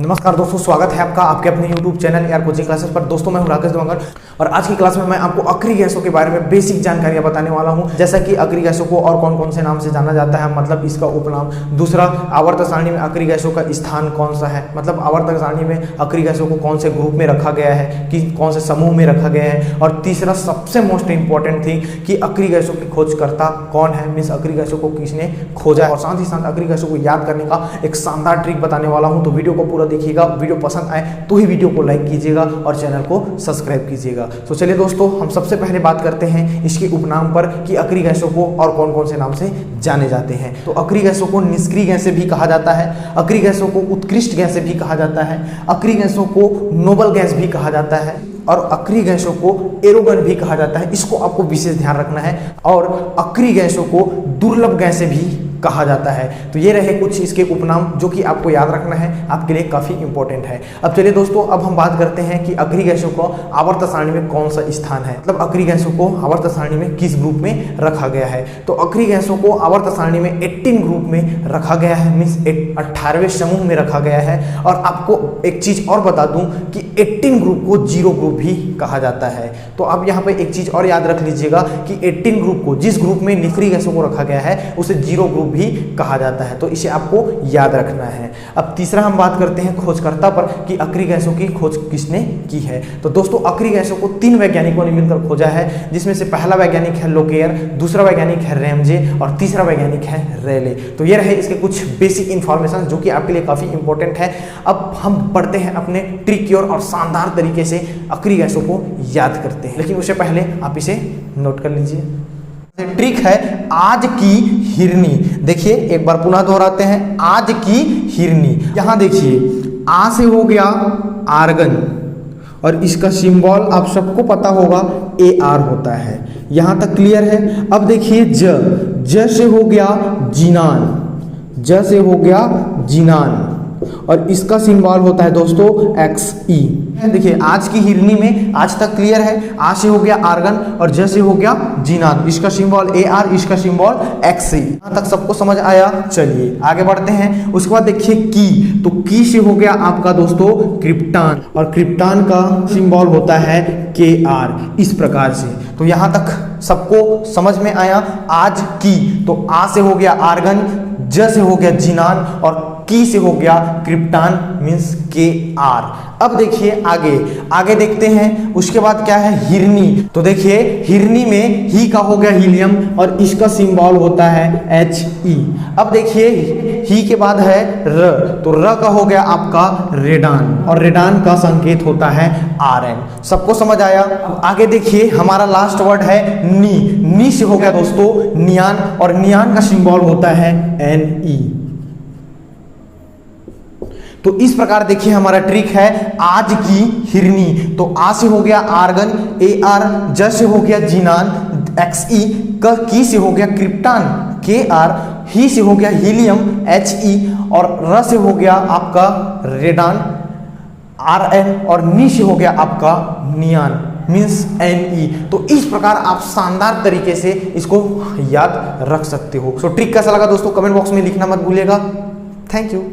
नमस्कार दोस्तों, स्वागत है आपका आपके अपने YouTube चैनल यार कोचिंग क्लासेस पर। दोस्तों मैं हूं राकेश देवांगन और आज की क्लास में मैं आपको अक्रिय गैसों के बारे में बेसिक जानकारियां बताने वाला हूं। जैसा कि अक्रिय गैसों को और कौन कौन से नाम से जाना जाता है, मतलब इसका उपनाम। दूसरा, आवर्त सारणी में अक्रिय गैसों का स्थान कौन सा है, मतलब आवर्त सारणी में अक्रिय गैसों को कौन से ग्रुप में रखा गया है, कि कौन से समूह में रखा गया है। और तीसरा, सबसे मोस्ट इंपॉर्टेंट थिंग कि अक्रिय गैसों की खोजकर्ता कौन है, मीन्स अक्रिय गैसों को किसने खोजा है। और साथ ही साथ अक्रिय गैसों को याद करने का एक शानदार ट्रिक बताने वाला हूं। तो वीडियो को पूरा देखिएगा, वीडियो पसंद आए तो ही वीडियो को लाइक कीजिएगा और चैनल को सब्सक्राइब कीजिएगा। तो चलिए दोस्तों, हम सबसे पहले बात करते हैं इसके उपनाम पर कि अक्रिय गैसों को और कौन कौन से नाम से जाने जाते हैं। तो अक्रिय गैसों को निष्क्रिय गैसें भी कहा जाता है, अक्रिय गैसों को उत्कृष्ट गैसें भी कहा जाता है, अक्रिय गैसों को नोबल गैस भी कहा जाता है और अक्रिय गैसों को एरोगन भी कहा जाता है। इसको आपको विशेष ध्यान रखना है। और अक्रिय गैसों को दुर्लभ गैसें भी कहा जाता है। तो ये रहे कुछ इसके उपनाम जो कि आपको याद रखना है, आपके लिए काफी इंपॉर्टेंट है। अब चलिए दोस्तों, अब हम बात करते हैं कि अक्रिय गैसों को आवर्त सारणी में कौन सा स्थान है, मतलब अक्रिय गैसों को आवर्त सारणी में किस ग्रुप में रखा गया है। तो अक्रिय गैसों को आवर्त सारणी में 18 ग्रुप में रखा गया है, मीन्स 18वें समूह में रखा गया है। और आपको एक चीज और बता दूं कि 18 ग्रुप को जीरो ग्रुप भी कहा जाता है। तो आप यहाँ पे एक चीज और याद रख लीजिएगा कि 18 ग्रुप को, जिस ग्रुप में निष्क्रिय गैसों को रखा गया है, उसे जीरो ग्रुप भी कहा जाता है। तो इसे आपको याद रखना है। अब तीसरा हम बात करते हैं खोजकर्ता पर कि अक्रिय गैसों की खोज किसने की है। तो दोस्तों, अक्रिय गैसों को 3 वैज्ञानिकों ने मिलकर खोजा है, जिसमें से पहला वैज्ञानिक है लोकेयर, दूसरा वैज्ञानिक है रैमजे और तीसरा वैज्ञानिक है रेले। तो ये रहे इसके कुछ बेसिक इंफॉर्मेशन जो कि आपके लिए काफी इंपॉर्टेंट है। अब हम बढ़ते हैं अपने ट्रिक की ओर और शानदार तरीके से अक्रिय गैसों को याद करते हैं, लेकिन उससे पहले आप इसे नोट कर लीजिए। ट्रिक है आज की हिरनी। देखिए एक बार पुनः दोहराते हैं, आज की हिरनी। यहां देखिए आ से हो गया आर्गन और इसका सिंबल आप सबको पता होगा AR होता है। यहां तक क्लियर है। अब देखिए ज से हो गया जिनान, ज से हो गया जिनान और इसका सिंबल होता है दोस्तों XE। देखिए आज की हिरनी में आज तक क्लियर है। आ से हो गया आर्गन और ज से हो गया जिनान, इसका सिंबल AR, इसका सिंबल XE। यहां तक सबको समझ आया। चलिए आगे बढ़ते हैं। उसके बाद देखिए की, तो की से हो गया आपका दोस्तों क्रिप्टान और क्रिप्टान का सिंबल होता है KR, इस प्रकार से। तो यहां तक सबको समझ में आया। आज की, तो आ से हो गया आर्गन, ज से हो गया जिनान और की से हो गया क्रिप्टान मीन्स KR। अब देखिए आगे देखते हैं। उसके बाद क्या है हिरनी। तो देखिए हिरनी में ही का हो गया हीलियम और इसका सिंबल होता है HE। अब देखिए ही के बाद है र, तो र का हो गया आपका रेडान और रेडान का संकेत होता है RN। सबको समझ आया। आगे देखिए हमारा लास्ट वर्ड है नी से हो गया दोस्तों नियान और नियान का सिंबल होता है NE। तो इस प्रकार देखिए हमारा ट्रिक है आज की हिरनी। तो आ से हो गया आर्गन AR, ज से हो गया जिनान XE, की से हो गया क्रिप्टान KR, ही से हो गया हीलियम HE और र से हो गया आपका रेडान RN और नी से हो गया आपका नियान मीन्स NE। तो इस प्रकार आप शानदार तरीके से इसको याद रख सकते हो। तो ट्रिक कैसा लगा दोस्तों, कमेंट बॉक्स में लिखना मत भूलिएगा। Thank you.